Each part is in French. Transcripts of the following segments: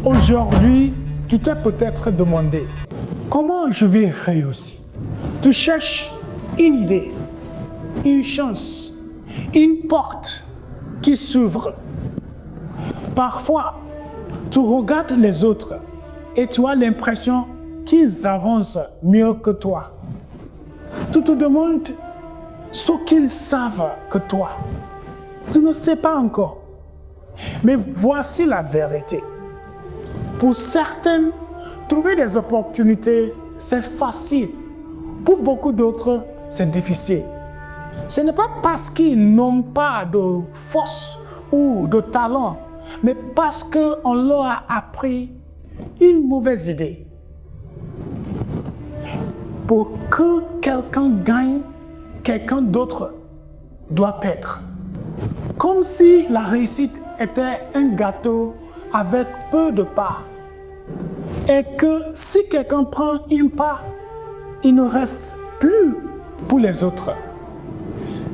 Aujourd'hui, tu t'es peut-être demandé comment je vais réussir. Tu cherches une idée, une chance, une porte qui s'ouvre. Parfois, tu regardes les autres et tu as l'impression qu'ils avancent mieux que toi. Tu te demandes ce qu'ils savent que toi. Tu ne sais pas encore. Mais voici la vérité. Pour certains, trouver des opportunités, c'est facile. Pour beaucoup d'autres, c'est difficile. Ce n'est pas parce qu'ils n'ont pas de force ou de talent, mais parce qu'on leur a appris une mauvaise idée. Pour que quelqu'un gagne, quelqu'un d'autre doit perdre. Comme si la réussite était un gâteau avec peu de parts. Et que si quelqu'un prend une part, il ne reste plus pour les autres.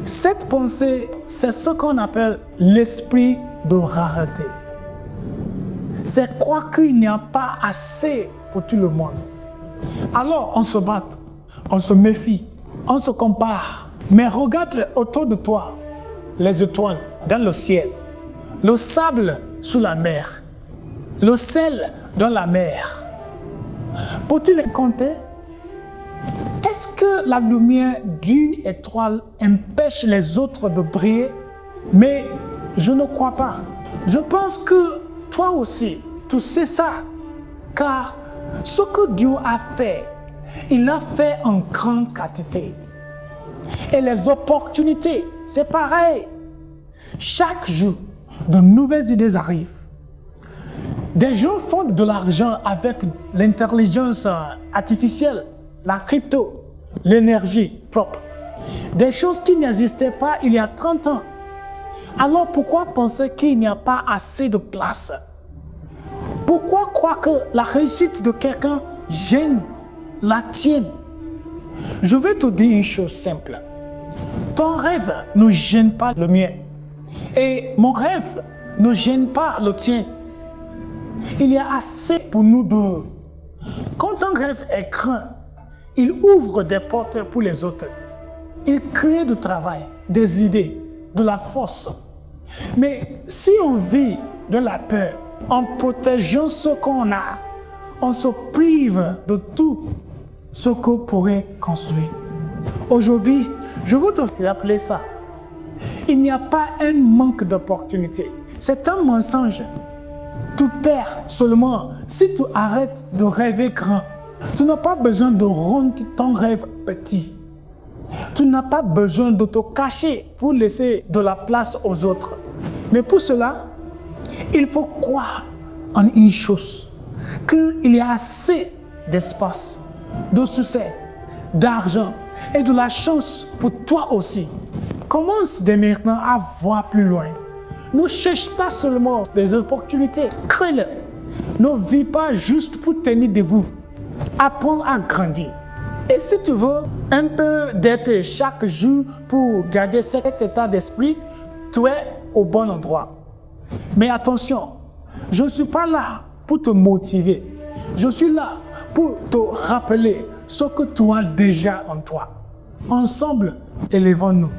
Cette pensée, c'est ce qu'on appelle l'esprit de rareté. C'est croire qu'il n'y a pas assez pour tout le monde. Alors on se bat, on se méfie, on se compare. Mais regarde autour de toi, les étoiles dans le ciel, le sable sous la mer, le sel dans la mer. Peux-tu les compter? Est-ce que la lumière d'une étoile empêche les autres de briller? Mais je ne crois pas. Je pense que toi aussi, tu sais ça. Car ce que Dieu a fait, il l'a fait en grande quantité. Et les opportunités, c'est pareil. Chaque jour, de nouvelles idées arrivent. Des gens font de l'argent avec l'intelligence artificielle, la crypto, l'énergie propre. Des choses qui n'existaient pas il y a 30 ans. Alors pourquoi penser qu'il n'y a pas assez de place? Pourquoi croire que la réussite de quelqu'un gêne la tienne? Je vais te dire une chose simple. Ton rêve ne gêne pas le mien. Et mon rêve ne gêne pas le tien. Il y a assez pour nous deux. Quand un rêve est grand, il ouvre des portes pour les autres. Il crée du travail, des idées, de la force. Mais si on vit de la peur, en protégeant ce qu'on a, on se prive de tout ce qu'on pourrait construire. Aujourd'hui, je veux te rappeler ça. Il n'y a pas un manque d'opportunités. C'est un mensonge. Tu perds seulement si tu arrêtes de rêver grand. Tu n'as pas besoin de rendre ton rêve petit. Tu n'as pas besoin de te cacher pour laisser de la place aux autres. Mais pour cela, il faut croire en une chose, qu'il y a assez d'espace, de succès, d'argent et de la chance pour toi aussi. Commence dès maintenant à voir plus loin. Ne cherche pas seulement des opportunités, crée-les. Ne vis pas juste pour tenir debout. Apprends à grandir. Et si tu veux un peu d'être chaque jour pour garder cet état d'esprit, tu es au bon endroit. Mais attention, je ne suis pas là pour te motiver. Je suis là pour te rappeler ce que tu as déjà en toi. Ensemble, élevons-nous.